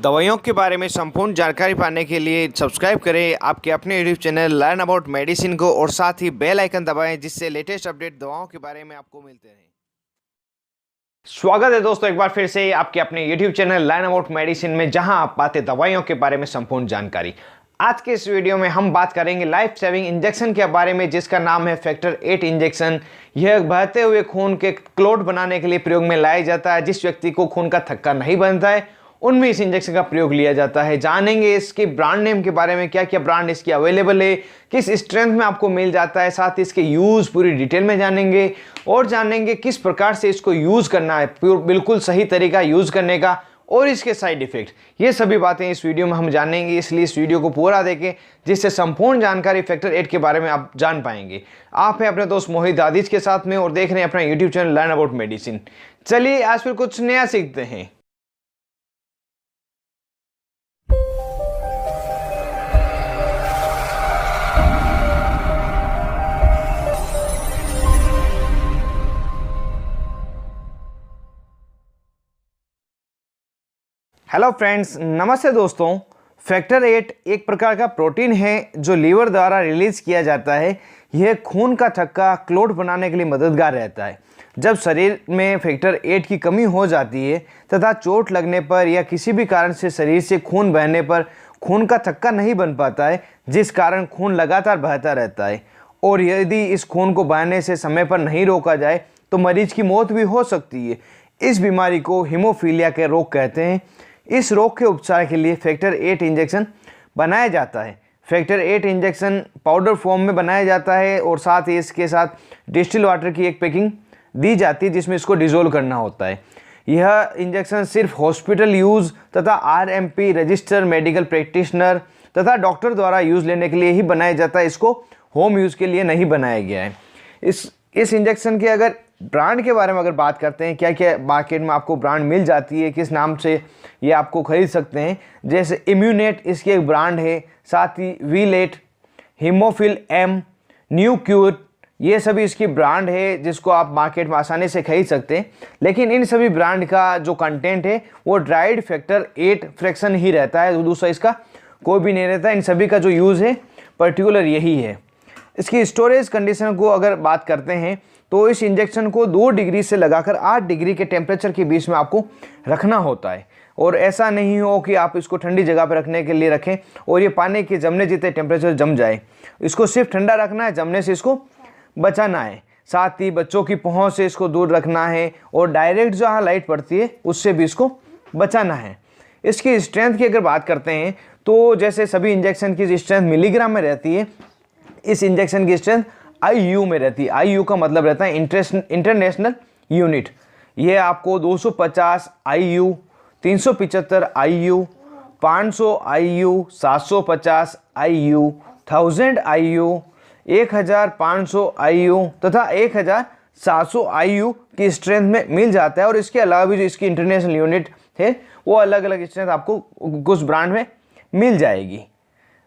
दवाइयों के बारे में संपूर्ण जानकारी पाने के लिए सब्सक्राइब करें आपके अपने YouTube channel learn about medicine को और साथ ही बेल आइकन दबाएं जिससे लेटेस्ट अपडेट दवाओं के बारे में आपको मिलते रहें। स्वागत है दोस्तों एक बार फिर से आपके अपने YouTube channel learn about medicine में, जहां आप पाते दवाइयों के बारे में संपूर्ण जानकारी। आज के इस वीडियो में हम बात करेंगे लाइफ सेविंग इंजेक्शन के बारे में, जिसका नाम है फैक्टर 8 इंजेक्शन। यह बहते हुए खून के क्लॉट बनाने के लिए प्रयोग में लाया जाता है। जिस व्यक्ति को खून का थक्का नहीं बनता है उनमें इस इंजेक्शन का प्रयोग लिया जाता है। जानेंगे इसके ब्रांड नेम के बारे में, क्या क्या ब्रांड इसकी अवेलेबल है, किस स्ट्रेंथ में आपको मिल जाता है, साथ ही इसके यूज़ पूरी डिटेल में जानेंगे और जानेंगे किस प्रकार से इसको यूज़ करना है, बिल्कुल सही तरीका यूज़ करने का, और इसके साइड इफेक्ट। ये सभी बातें इस वीडियो में हम जानेंगे, इसलिए इस वीडियो को पूरा देखें जिससे संपूर्ण जानकारी फैक्टर 8 के बारे में आप जान पाएंगे। आप हैं अपने दोस्त मोहित दादिज के साथ में और देख रहे हैं अपना YouTube channel learn about medicine. चलिए आज फिर कुछ नया सीखते हैं। हेलो फ्रेंड्स, नमस्ते दोस्तों। फैक्टर 8 एक प्रकार का प्रोटीन है जो लीवर द्वारा रिलीज किया जाता है। यह खून का थक्का क्लॉट बनाने के लिए मददगार रहता है। जब शरीर में फैक्टर 8 की कमी हो जाती है तथा चोट लगने पर या किसी भी कारण से शरीर से खून बहने पर खून का थक्का नहीं बन पाता है, जिस कारण खून लगातार बहता रहता है। और यदि इस खून को बहने से समय पर नहीं रोका जाए तो मरीज की मौत भी हो सकती है। इस बीमारी को हीमोफीलिया के रोग कहते हैं। इस रोग के उपचार के लिए फैक्टर 8 इंजेक्शन बनाया जाता है। फैक्टर 8 इंजेक्शन पाउडर फॉर्म में बनाया जाता है और साथ ही इसके साथ डिस्टिल वाटर की एक पैकिंग दी जाती है जिसमें इसको डिज़ोल्व करना होता है। यह इंजेक्शन सिर्फ हॉस्पिटल यूज़ तथा RMP रजिस्टर मेडिकल प्रैक्टिशनर तथा डॉक्टर द्वारा यूज़ लेने के लिए ही बनाया जाता है। इसको होम यूज़ के लिए नहीं बनाया गया है। इस इंजेक्शन के अगर ब्रांड के बारे में अगर बात करते हैं, क्या क्या मार्केट में आपको ब्रांड मिल जाती है, किस नाम से ये आपको खरीद सकते हैं, जैसे इम्यूनेट इसकी एक ब्रांड है, साथ ही वीलेट, हीमोफिल M, न्यू क्यूर, ये सभी इसकी ब्रांड है जिसको आप मार्केट में आसानी से खरीद सकते हैं। लेकिन इन सभी ब्रांड का जो कंटेंट है वो ड्राइड फैक्टर 8 फ्रैक्शन ही रहता है, दूसरा इसका कोई भी नहीं रहता। इन सभी का जो यूज़ है पर्टिकुलर यही है। इसकी स्टोरेज कंडीशन को अगर बात करते हैं तो इस इंजेक्शन को 2 डिग्री से लगाकर 8 डिग्री के टेम्परेचर के बीच में आपको रखना होता है। और ऐसा नहीं हो कि आप इसको ठंडी जगह पर रखने के लिए रखें और ये पानी के जमने जितने टेम्परेचर जम जाए। इसको सिर्फ ठंडा रखना है, जमने से इसको बचाना है। साथ ही बच्चों की पहुंच से इसको दूर रखना है और डायरेक्ट जहाँ लाइट पड़ती है उससे भी इसको बचाना है। इसकी स्ट्रेंथ की अगर बात करते हैं तो जैसे सभी इंजेक्शन की स्ट्रेंथ मिलीग्राम में रहती है, इस इंजेक्शन की स्ट्रेंथ IU में रहती है। IU का मतलब रहता है इंटरनेशनल यूनिट। ये आपको 250 IU, 375 IU, 500 IU, 750 IU, 1000 IU, 1500 IU तथा 1700 IU की स्ट्रेंथ में मिल जाता है। और इसके अलावा भी जो इसकी इंटरनेशनल यूनिट है वो अलग अलग स्ट्रेंथ आपको कुछ ब्रांड में मिल जाएगी।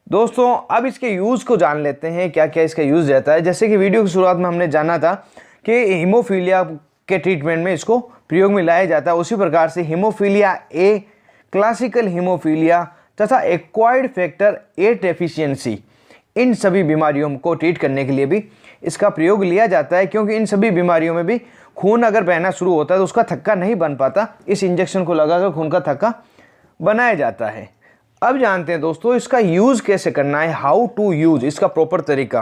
दोस्तों अब इसके यूज़ को जान लेते हैं, क्या क्या इसका यूज़ रहता है। जैसे कि वीडियो की शुरुआत में हमने जाना था कि हीमोफीलिया के ट्रीटमेंट में इसको प्रयोग में लाया जाता है, उसी प्रकार से हीमोफीलिया A, क्लासिकल हीमोफीलिया तथा एक्वायर्ड फैक्टर 8 डेफिशिएंसी, इन सभी बीमारियों को ट्रीट करने के लिए भी इसका प्रयोग लिया जाता है। क्योंकि इन सभी बीमारियों में भी खून अगर बहना शुरू होता है तो उसका थक्का नहीं बन पाता, इस इंजेक्शन को लगाकर खून का थक्का बनाया जाता है। अब जानते हैं दोस्तों इसका यूज़ कैसे करना है, हाउ टू यूज़, इसका प्रॉपर तरीका।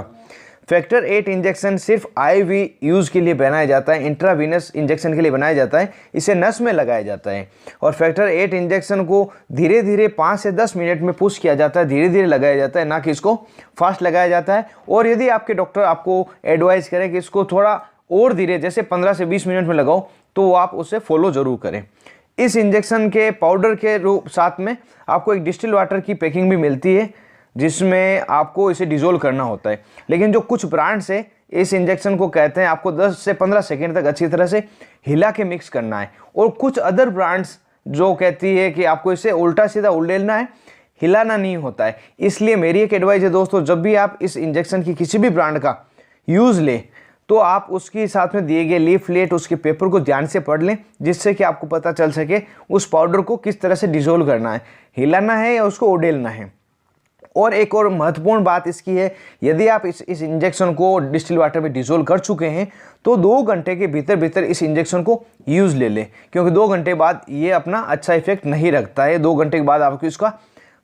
फैक्टर 8 इंजेक्शन सिर्फ IV यूज़ के लिए बनाया जाता है, इंट्रावीनस इंजेक्शन के लिए बनाया जाता है, इसे नस में लगाया जाता है। और फैक्टर 8 इंजेक्शन को धीरे धीरे 5 से 10 मिनट में पुश किया जाता है, धीरे धीरे लगाया जाता है, ना कि इसको फास्ट लगाया जाता है। और यदि आपके डॉक्टर आपको एडवाइस करें कि इसको थोड़ा और धीरे, जैसे 15 से 20 मिनट में लगाओ, तो आप उसे फॉलो ज़रूर करें। इस इंजेक्शन के पाउडर के रूप साथ में आपको एक डिस्टिल वाटर की पैकिंग भी मिलती है जिसमें आपको इसे डिज़ोल्व करना होता है। लेकिन जो कुछ ब्रांड्स है इस इंजेक्शन को कहते हैं आपको 10 से 15 सेकेंड तक अच्छी तरह से हिला के मिक्स करना है। और कुछ अदर ब्रांड्स जो कहती है कि आपको इसे उल्टा सीधा उड़ेलना है, हिलाना नहीं होता है। इसलिए मेरी एक एडवाइस है दोस्तों, जब भी आप इस इंजेक्शन की किसी भी ब्रांड का यूज़ लें तो आप उसके साथ में दिए गए लीफलेट उसके पेपर को ध्यान से पढ़ लें, जिससे कि आपको पता चल सके उस पाउडर को किस तरह से डिसोल्व करना है, हिलाना है या उसको उडेलना है। और एक और महत्वपूर्ण बात इसकी है, यदि आप इस इंजेक्शन को डिस्टिल वाटर में डिसोल्व कर चुके हैं तो 2 घंटे के भीतर भीतर इस इंजेक्शन को यूज़ ले लें, क्योंकि 2 घंटे बाद ये अपना अच्छा इफेक्ट नहीं रखता है। 2 घंटे के बाद आपको इसका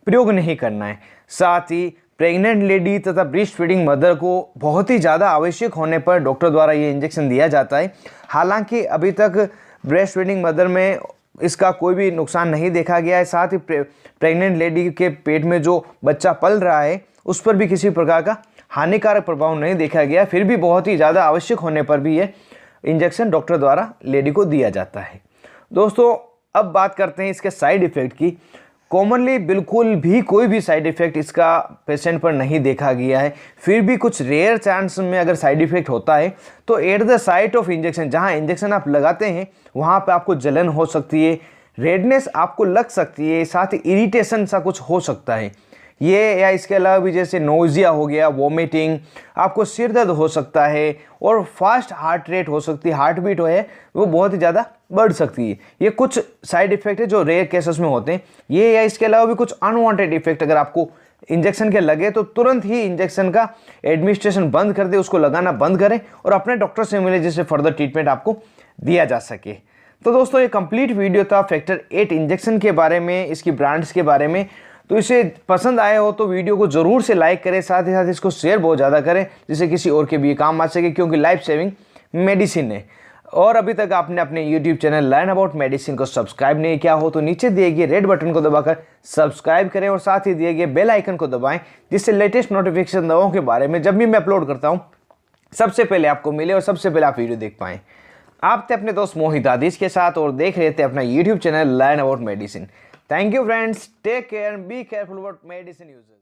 प्रयोग नहीं करना है। साथ ही प्रेग्नेंट लेडी तथा ब्रेस्ट फीडिंग मदर को बहुत ही ज़्यादा आवश्यक होने पर डॉक्टर द्वारा ये इंजेक्शन दिया जाता है। हालांकि अभी तक ब्रेस्ट फीडिंग मदर में इसका कोई भी नुकसान नहीं देखा गया है। साथ ही प्रेग्नेंट लेडी के पेट में जो बच्चा पल रहा है उस पर भी किसी प्रकार का हानिकारक प्रभाव नहीं देखा गया। फिर भी बहुत ही ज़्यादा आवश्यक होने पर भी ये इंजेक्शन डॉक्टर द्वारा लेडी को दिया जाता है। दोस्तों, अब बात करते हैं इसके साइड इफ़ेक्ट की। कॉमनली बिल्कुल भी कोई भी साइड इफ़ेक्ट इसका पेशेंट पर नहीं देखा गया है। फिर भी कुछ रेयर चांस में अगर साइड इफ़ेक्ट होता है तो at the site of injection, जहां इंजेक्शन आप लगाते हैं वहां पे आपको जलन हो सकती है, रेडनेस आपको लग सकती है, साथ ही इरिटेशन सा कुछ हो सकता है ये, या इसके अलावा भी जैसे नोजिया हो गया, वोमिटिंग, आपको सिर दर्द हो सकता है और फास्ट हार्ट रेट हो सकती है, हार्ट बीट है वो बहुत ही ज़्यादा बढ़ सकती है। ये कुछ साइड इफ़ेक्ट है जो रेयर केसेस में होते हैं। ये या इसके अलावा भी कुछ अनवांटेड इफेक्ट अगर आपको इंजेक्शन के लगे तो तुरंत ही इंजेक्शन का एडमिनिस्ट्रेशन बंद कर दे, उसको लगाना बंद करें और अपने डॉक्टर से मिले जिससे फर्दर ट्रीटमेंट आपको दिया जा सके। तो दोस्तों, ये कंप्लीट वीडियो था फैक्टर 8 इंजेक्शन के बारे में, इसकी ब्रांड्स के बारे में। तो इसे पसंद आए हो तो वीडियो को ज़रूर से लाइक करें, साथ ही साथ इसको शेयर बहुत ज़्यादा करें जिससे किसी और के भी काम आ सके, क्योंकि लाइफ सेविंग मेडिसिन है। और अभी तक आपने अपने YouTube channel learn about medicine को सब्सक्राइब नहीं किया हो तो नीचे दिए गए रेड बटन को दबाकर सब्सक्राइब करें और साथ ही दिए गए बेल आइकन को दबाएं, जिससे लेटेस्ट नोटिफिकेशन दवाओं के बारे में जब भी मैं अपलोड करता हूं सबसे पहले आपको मिले और सबसे पहले आप वीडियो देख पाएं। आप थे अपने दोस्त मोहित आदिश के साथ और देख रहे थे अपना YouTube channel learn about medicine. Thank you friends, take care, be careful about medicine users.